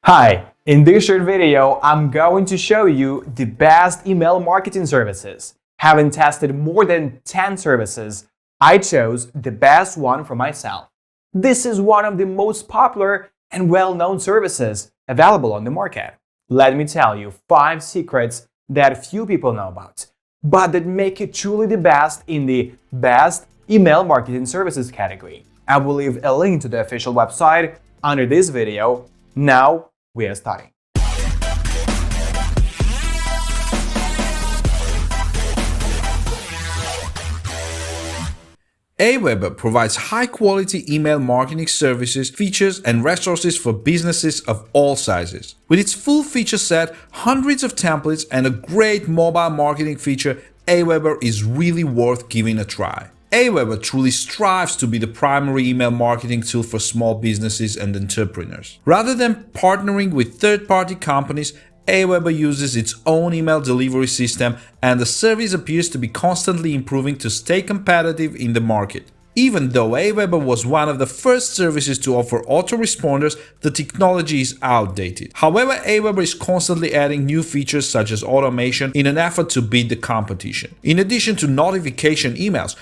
Hi, in this short video, I'm going to show you the best email marketing services. Having tested more than 10 services, I chose the best one for myself. This is one of the most popular and well-known services available on the market. Let me tell you 5 secrets that few people know about, but that make it truly the best in the best email marketing services category. I will leave a link to the official website under this video. Now, we are starting. Aweber provides high-quality email marketing services, features, and resources for businesses of all sizes. With its full feature set, hundreds of templates, and a great mobile marketing feature, Aweber is really worth giving a try. Aweber truly strives to be the primary email marketing tool for small businesses and entrepreneurs. Rather than partnering with third-party companies, Aweber uses its own email delivery system, and the service appears to be constantly improving to stay competitive in the market. Even though Aweber was one of the first services to offer autoresponders, the technology is outdated. However, Aweber is constantly adding new features such as automation in an effort to beat the competition. In addition to notification emails,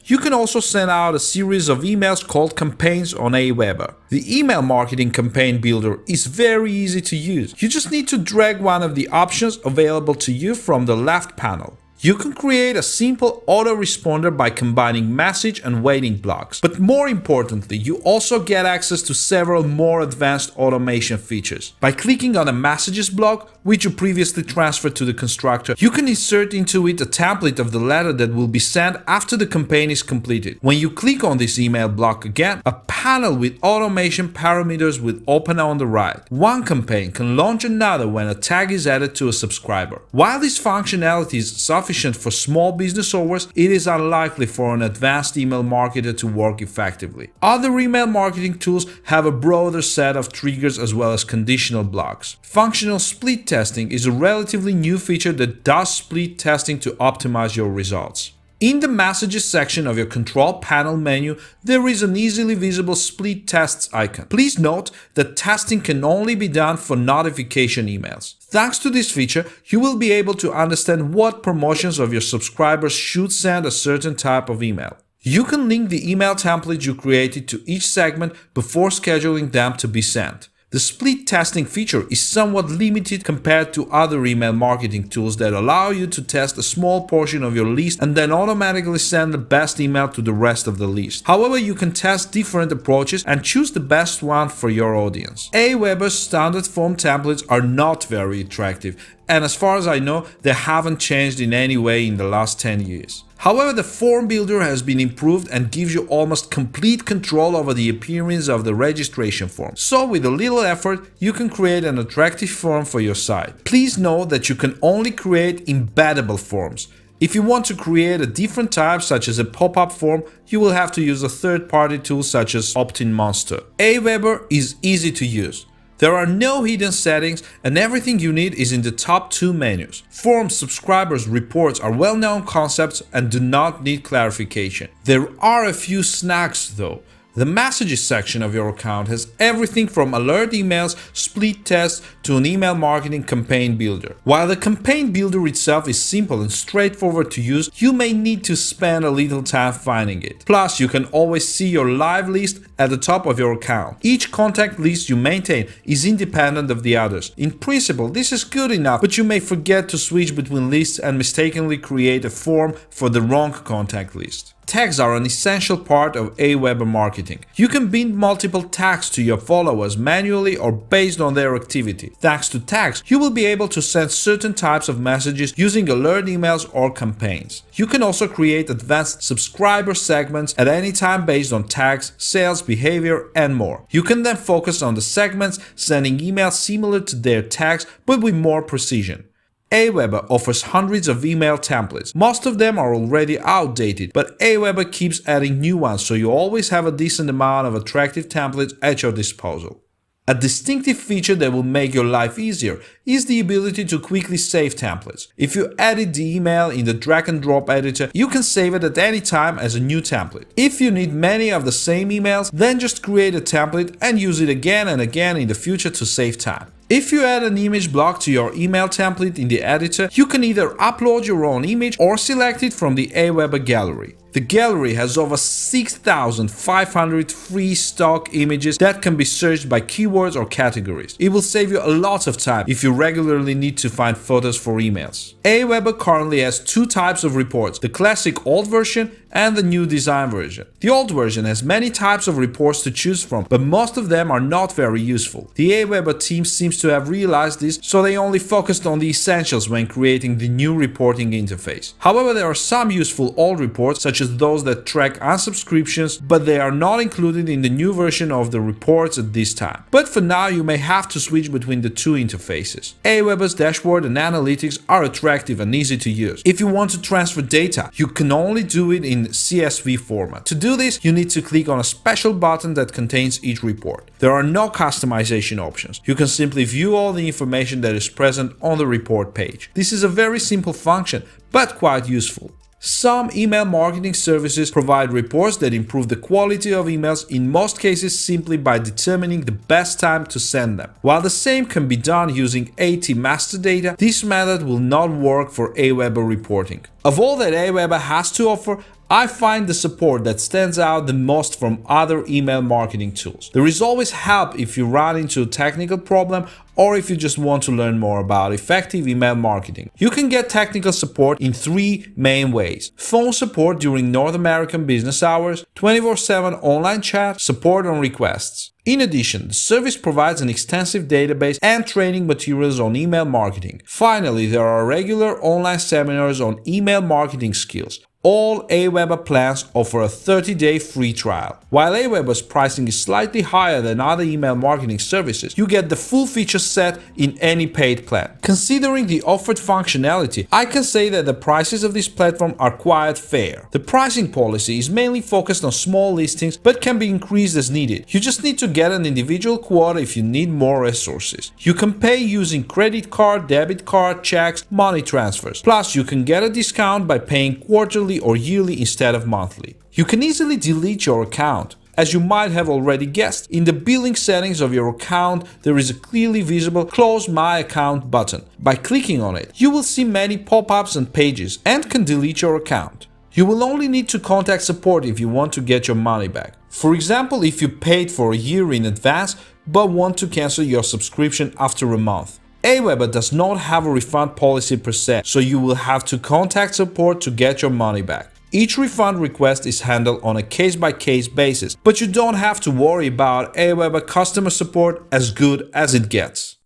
you can also send out a series of emails called campaigns on Aweber. The email marketing campaign builder is very easy to use. You just need to drag one of the options available to you from the left panel. You can create a simple autoresponder by combining message and waiting blocks. But more importantly, you also get access to several more advanced automation features. By clicking on a messages block, which you previously transferred to the constructor, you can insert into it a template of the letter that will be sent after the campaign is completed. When you click on this email block again, a panel with automation parameters will open on the right. One campaign can launch another when a tag is added to a subscriber. While this functionality is sufficient for small business owners, it is unlikely for an advanced email marketer to work effectively. Other email marketing tools have a broader set of triggers as well as conditional blocks. Functional split testing is a relatively new feature that does split testing to optimize your results. In the Messages section of your control panel menu, there is an easily visible Split Tests icon. Please note that testing can only be done for notification emails. Thanks to this feature, you will be able to understand what promotions of your subscribers should send a certain type of email. You can link the email template you created to each segment before scheduling them to be sent. The split testing feature is somewhat limited compared to other email marketing tools that allow you to test a small portion of your list and then automatically send the best email to the rest of the list. However, you can test different approaches and choose the best one for your audience. Aweber's standard form templates are not very attractive, and as far as I know, they haven't changed in any way in the last 10 years. However, the form builder has been improved and gives you almost complete control over the appearance of the registration form. So with a little effort, you can create an attractive form for your site. Please note that you can only create embeddable forms. If you want to create a different type, such as a pop-up form, you will have to use a third-party tool such as Opt-in Monster. Aweber is easy to use. There are no hidden settings, and everything you need is in the top 2 menus. Forms, subscribers, reports are well-known concepts and do not need clarification. There are a few snags though. The Messages section of your account has everything from alert emails, split tests, to an email marketing campaign builder. While the campaign builder itself is simple and straightforward to use, you may need to spend a little time finding it. Plus, you can always see your live list at the top of your account. Each contact list you maintain is independent of the others. In principle, this is good enough, but you may forget to switch between lists and mistakenly create a form for the wrong contact list. Tags are an essential part of Aweber marketing. You can bind multiple tags to your followers manually or based on their activity. Thanks to tags, you will be able to send certain types of messages using alert emails or campaigns. You can also create advanced subscriber segments at any time based on tags, sales, behavior, and more. You can then focus on the segments, sending emails similar to their tags but with more precision. Aweber offers hundreds of email templates. Most of them are already outdated, but Aweber keeps adding new ones, so you always have a decent amount of attractive templates at your disposal. A distinctive feature that will make your life easier is the ability to quickly save templates. If you edit the email in the drag and drop editor, you can save it at any time as a new template. If you need many of the same emails, then just create a template and use it again and again in the future to save time. If you add an image block to your email template in the editor, you can either upload your own image or select it from the Aweber gallery. The gallery has over 6,500 free stock images that can be searched by keywords or categories. It will save you a lot of time if you regularly need to find photos for emails. Aweber currently has two types of reports, the classic old version and the new design version. The old version has many types of reports to choose from, but most of them are not very useful. The Aweber team seems to have realized this, so they only focused on the essentials when creating the new reporting interface. However, there are some useful old reports, such as those that track unsubscriptions, but they are not included in the new version of the reports at this time. But for now, you may have to switch between the two interfaces. Aweber's dashboard and analytics are attractive and easy to use. If you want to transfer data, you can only do it in CSV format. To do this, you need to click on a special button that contains each report. There are no customization options. You can simply view all the information that is present on the report page. This is a very simple function, but quite useful. Some email marketing services provide reports that improve the quality of emails, in most cases simply by determining the best time to send them. While the same can be done using AT master data, this method will not work for Aweber reporting. Of all that Aweber has to offer, I find the support that stands out the most from other email marketing tools. There is always help if you run into a technical problem or if you just want to learn more about effective email marketing. You can get technical support in three main ways: phone support during North American business hours, 24/7 online chat, support on requests. In addition, the service provides an extensive database and training materials on email marketing. Finally, there are regular online seminars on email marketing skills. All Aweber plans offer a 30-day free trial. While Aweber's pricing is slightly higher than other email marketing services, you get the full feature set in any paid plan. Considering the offered functionality, I can say that the prices of this platform are quite fair. The pricing policy is mainly focused on small listings, but can be increased as needed. You just need to get an individual quota if you need more resources. You can pay using credit card, debit card, checks, money transfers. Plus, you can get a discount by paying quarterly or yearly instead of monthly. You can easily delete your account. As you might have already guessed, in the billing settings of your account, there is a clearly visible Close My Account button. By clicking on it, you will see many pop-ups and pages and can delete your account. You will only need to contact support if you want to get your money back. For example, if you paid for a year in advance but want to cancel your subscription after a month. Aweber does not have a refund policy per se, so you will have to contact support to get your money back. Each refund request is handled on a case-by-case basis, but you don't have to worry about Aweber customer support, as good as it gets.